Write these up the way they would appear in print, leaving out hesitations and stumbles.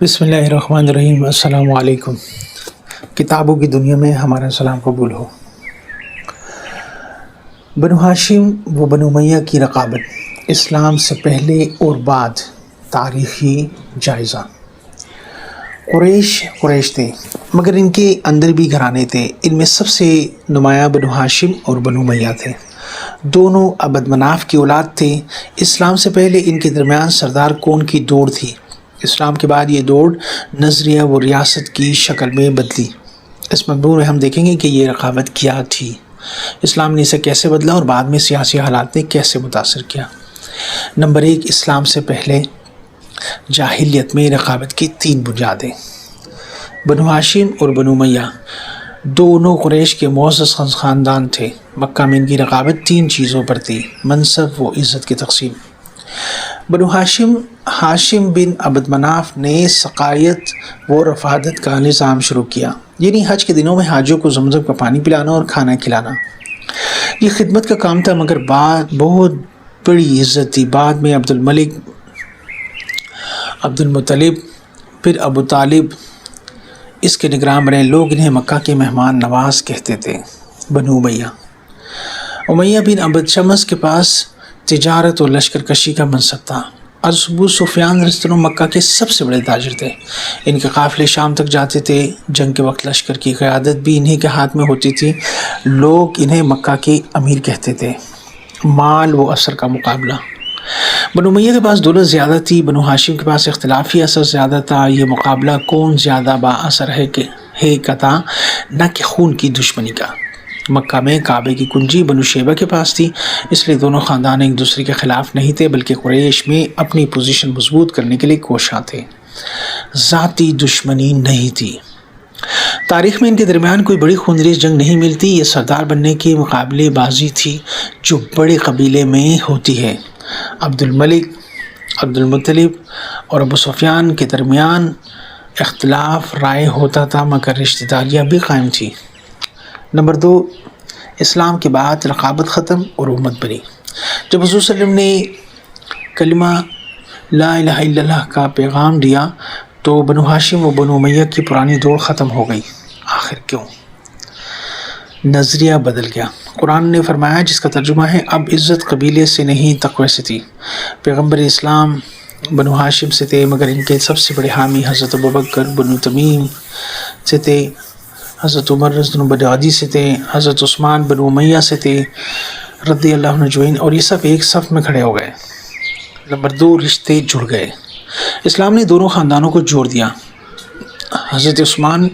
بسم اللہ الرحمن الرحیم۔ السلام علیکم۔ کتابوں کی دنیا میں ہمارا سلام قبول ہو۔ بنو ہاشم و بنو امیہ کی رقابت، اسلام سے پہلے اور بعد، تاریخی جائزہ۔ قریش تھے، مگر ان کے اندر بھی گھرانے تھے۔ ان میں سب سے نمایاں بنو ہاشم اور بنو امیہ تھے۔ دونوں عبد مناف کی اولاد تھے۔ اسلام سے پہلے ان کے درمیان سردار کون کی دوڑ تھی۔ اسلام کے بعد یہ دوڑ نظریہ و ریاست کی شکل میں بدلی۔ اس مضمون میں ہم دیکھیں گے کہ یہ رقابت کیا تھی، اسلام نے اسے کیسے بدلا اور بعد میں سیاسی حالات نے کیسے متاثر کیا۔ نمبر 1، اسلام سے پہلے جاہلیت میں رقابت کی 3 بنیادیں۔ بنو ہاشم اور بنو امیہ دونوں قریش کے معزز خاندان تھے۔ مکہ میں ان کی رقابت 3 چیزوں پر تھی: منصب و عزت کی تقسیم۔ بنو ہاشم بن عبد مناف نے سقائیت و رفادت کا نظام شروع کیا، یعنی حج کے دنوں میں حاجیوں کو زمزم کا پانی پلانا اور کھانا کھلانا۔ یہ خدمت کا کام تھا، مگر بہت بڑی عزت تھی۔ بعد میں عبد المطلب پھر ابو طالب اس کے نگران بنے۔ لوگ انہیں مکہ کے مہمان نواز کہتے تھے۔ بنو امیہ بن عبد شمس کے پاس تجارت اور لشکر کشی کا منصب تھا۔ ابو سفیان رضی اللہ عنہ مکہ کے سب سے بڑے تاجر تھے۔ ان کے قافلے شام تک جاتے تھے۔ جنگ کے وقت لشکر کی قیادت بھی انہی کے ہاتھ میں ہوتی تھی۔ لوگ انہیں مکہ کے امیر کہتے تھے۔ مال و اثر کا مقابلہ۔ بنو امیہ کے پاس دولت زیادہ تھی، بنو ہاشم کے پاس اختلافی اثر زیادہ تھا۔ یہ مقابلہ کون زیادہ با اثر ہے کا تھا، نہ کہ خون کی دشمنی کا۔ مکہ میں کعبے کی کنجی بنو شیبہ کے پاس تھی، اس لیے دونوں خاندان ایک دوسرے کے خلاف نہیں تھے، بلکہ قریش میں اپنی پوزیشن مضبوط کرنے کے لیے کوشاں تھے۔ ذاتی دشمنی نہیں تھی۔ تاریخ میں ان کے درمیان کوئی بڑی خونریز جنگ نہیں ملتی۔ یہ سردار بننے کی مقابلے بازی تھی جو بڑے قبیلے میں ہوتی ہے۔ عبد المطلب اور ابو سفیان کے درمیان اختلاف رائے ہوتا تھا، مگر رشتہ داریاں بھی قائم تھیں۔ نمبر 2، اسلام کے بعد رقابت ختم اور امت بنی۔ جب حضور صلی اللہ علیہ وسلم نے کلمہ لا الہ الا اللہ کا پیغام دیا تو بنو ہاشم و بنو امیہ کی پرانی دوڑ ختم ہو گئی۔ آخر کیوں؟ نظریہ بدل گیا۔ قرآن نے فرمایا، جس کا ترجمہ ہے، اب عزت قبیلے سے نہیں تقوی سے تھی۔ پیغمبر اسلام بنو ہاشم سے تھے، مگر ان کے سب سے بڑے حامی حضرت ابوبکر بنو تمیم سے تھے، حضرت عمر رضی اللہ عنہ بنو عدی سے تھے، حضرت عثمان بنو امیہ سے تھے رضی اللہ عنہ اجمعین، اور یہ سب ایک صف میں کھڑے ہو گئے۔ نمبر 2، رشتے جڑ گئے۔ اسلام نے دونوں خاندانوں کو جوڑ دیا۔ حضرت عثمان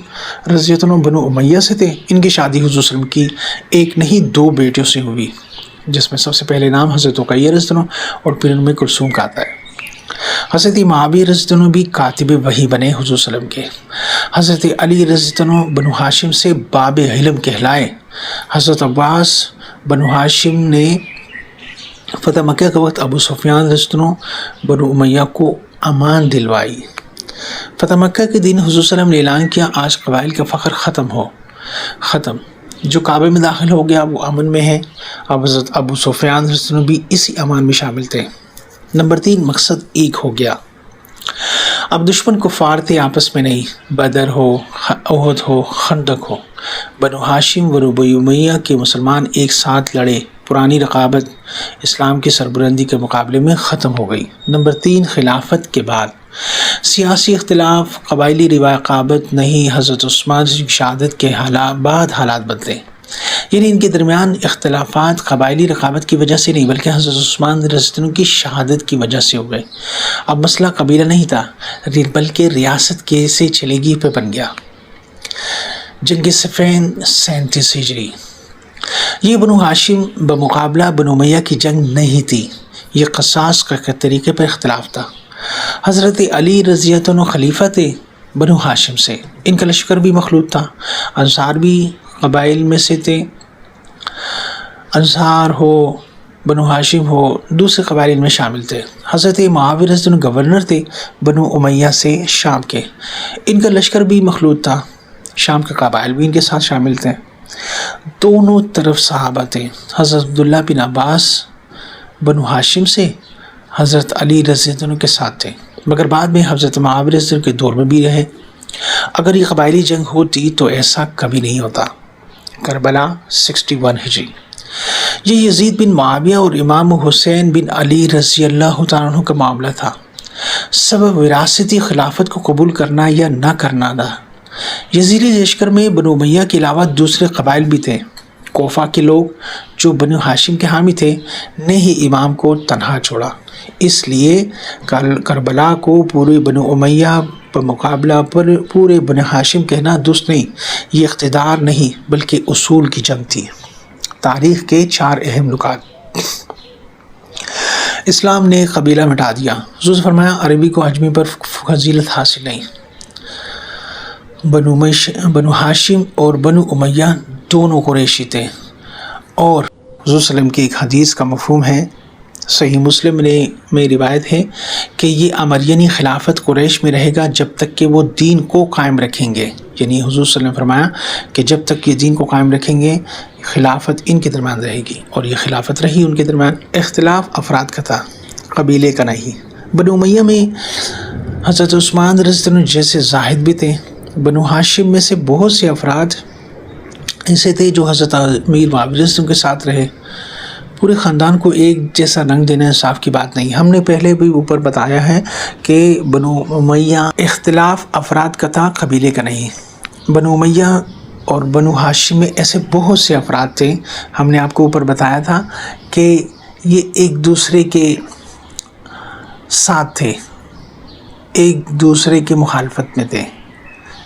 رضی اللہ عنہ بنو امیہ سے تھے۔ ان کی شادی حضور صلی اللہ علیہ وسلم کی 1 نہیں 2 بیٹیوں سے ہوئی، جس میں سب سے پہلے نام حضرت رقیہ رضی اللہ عنہ اور پھر ان میں کلثوم کا آتا ہے۔ حضرت معاویہ رضی اللہ عنہ بھی کاتب وحی بنے حضور صلی اللہ علیہ وسلم کے۔ حضرت علی رضی اللہ عنہ بنو ہاشم سے باب علم کہلائے۔ حضرت عباس بنو ہاشم نے فتح مکہ کے وقت ابو سفیان رضی اللہ عنہ بنو امیہ کو امان دلوائی۔ فتح مکہ کے دن حضور صلی اللہ علیہ وسلم نے اعلان کیا، آج قبائل کا فخر ختم، جو کعبے میں داخل ہو گیا وہ امن میں ہے۔ اب حضرت ابو سفیان رضی اللہ عنہ بھی اسی امان میں شامل تھے۔ نمبر 3، مقصد ایک ہو گیا۔ اب دشمن کفار تھے، آپس میں نہیں۔ بدر ہو، احد ہو، خندق ہو، بنو ہاشم و بنو امیہ کے مسلمان ایک ساتھ لڑے۔ پرانی رقابت اسلام کی سربلندی کے مقابلے میں ختم ہو گئی۔ نمبر 3، خلافت کے بعد سیاسی اختلاف، قبائلی رقابت نہیں۔ حضرت عثمان کی شہادت کے بعد حالات بدلے، یعنی ان کے درمیان اختلافات قبائلی رقابت کی وجہ سے نہیں، بلکہ حضرت عثمان رضی اللہ عنہ کی شہادت کی وجہ سے ہو گئے۔ اب مسئلہ قبیلہ نہیں تھا، بلکہ ریاست کیسے چلے گی پہ بن گیا۔ جنگ صفین 37 ہجری۔ یہ بنو ہاشم بمقابلہ بنو امیہ کی جنگ نہیں تھی، یہ قصاص کے طریقے پر اختلاف تھا۔ حضرت علی رضی اللہ عنہ خلیفہ تھے بنو ہاشم سے، ان کا لشکر بھی مخلوط تھا، انصار بھی قبائل میں سے تھے، انصار ہو، بنو ہاشم ہو، دوسرے قبائل میں شامل تھے۔ حضرت معاویہ رضی اللہ عنہ گورنر تھے بنو امیہ سے شام کے، ان کا لشکر بھی مخلوط تھا، شام کے قبائل بھی ان کے ساتھ شامل تھے۔ دونوں طرف صحابہ تھے۔ حضرت عبداللہ بن عباس بنو ہاشم سے، حضرت علی رضی اللہ عنہ کے ساتھ تھے۔ مگر بعد میں حضرت معاویہ کے دور میں بھی رہے۔ اگر یہ قبائلی جنگ ہوتی تو ایسا کبھی نہیں ہوتا۔ کربلا 61 ہجری۔ یہ یزید بن معاویہ اور امام حسین بن علی رضی اللہ تعالیٰ عنہ کا معاملہ تھا۔ سبب وراثتی خلافت کو قبول کرنا یا نہ کرنا تھا۔ یزیدی لشکر میں بنو امیہ کے علاوہ دوسرے قبائل بھی تھے۔ کوفہ کے لوگ جو بنو ہاشم کے حامی تھے نے ہی امام کو تنہا چھوڑا، اس لیے کربلا کو پورے بنو امیہ پر مقابلہ پر پورے بنو ہاشم کہنا درست نہیں۔ یہ اقتدار نہیں بلکہ اصول کی جنگ تھی۔ تاریخ کے 4 اہم نکات۔ اسلام نے قبیلہ مٹا دیا۔ حضور نے فرمایا عربی کو عجمی پر فضیلت حاصل نہیں۔ بنو ہاشم اور بنو امیہ دونوں قریشی تھے، اور حضور صلی اللہ علیہ وسلم کی ایک حدیث کا مفہوم ہے، صحیح مسلم میں روایت ہے کہ یہ امر یعنی خلافت قریش میں رہے گا جب تک کہ وہ دین کو قائم رکھیں گے، یعنی حضور صلی اللہ علیہ وسلم نے فرمایا کہ جب تک یہ دین کو قائم رکھیں گے خلافت ان کے درمیان رہے گی، اور یہ خلافت رہی ان کے درمیان۔ اختلاف افراد کا تھا، قبیلے کا نہیں۔ بنو امیہ میں حضرت عثمان رضی اللہ عنہ جیسے زاہد بھی تھے۔ بنو ہاشم میں سے بہت سے افراد ایسے تھے جو حضرت امیر معاویہ کے ساتھ رہے۔ پورے خاندان کو ایک جیسا رنگ دینا انصاف کی بات نہیں۔ ہم نے پہلے بھی اوپر بتایا ہے کہ بنو امیہ اختلاف افراد کا تھا، قبیلے کا نہیں۔ بنو امیہ اور بنو ہاشم میں ایسے بہت سے افراد تھے، ہم نے آپ کو اوپر بتایا تھا کہ یہ ایک دوسرے کے ساتھ تھے، ایک دوسرے کے مخالفت میں تھے،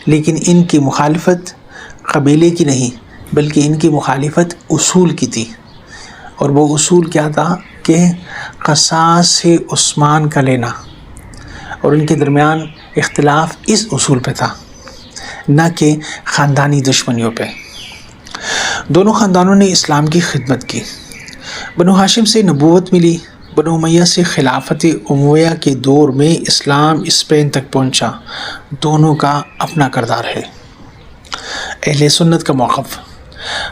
لیکن ان کی مخالفت قبیلے کی نہیں بلکہ ان کی مخالفت اصول کی تھی۔ اور وہ اصول کیا تھا کہ قصاص سے عثمان کا لینا، اور ان کے درمیان اختلاف اس اصول پہ تھا، نہ کہ خاندانی دشمنیوں پہ۔ دونوں خاندانوں نے اسلام کی خدمت کی۔ بنو ہاشم سے نبوت ملی، بنو امیہ سے خلافت امیہ کے دور میں اسلام اسپین تک پہنچا۔ دونوں کا اپنا کردار ہے۔ اہل سنت کا موقف۔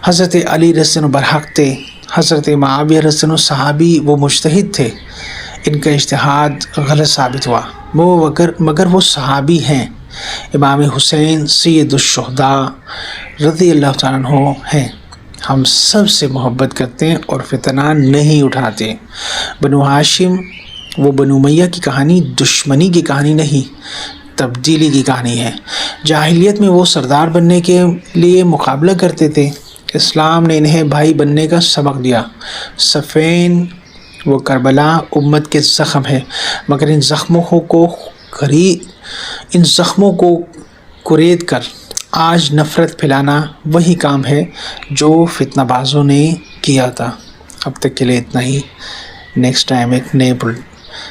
حضرت علی رضی اللہ عنہ برحق تھے۔ حضرت معاویہ رضی اللہ عنہ صحابی و مجتہد تھے، ان کا اجتہاد غلط ثابت ہوا مگر وہ صحابی ہیں۔ امام حسین سید الشہداء رضی اللہ تعالیٰ عنہ ہیں۔ ہم سب سے محبت کرتے ہیں اور فتنہ نہیں اٹھاتے۔ بنو ہاشم وہ بنو امیہ کی کہانی دشمنی کی کہانی نہیں، تبدیلی کی کہانی ہے۔ جاہلیت میں وہ سردار بننے کے لیے مقابلہ کرتے تھے، اسلام نے انہیں بھائی بننے کا سبق دیا۔ صفین و کربلا امت کے زخم ہے، مگر ان زخموں کو کرید کر آج نفرت پھیلانا وہی کام ہے جو فتنہ بازوں نے کیا تھا۔ اب تک کے لیے اتنا ہی، نیکسٹ ٹائم ایک نئے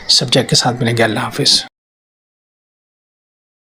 سبجیکٹ کے ساتھ ملیں گے۔ اللہ حافظ۔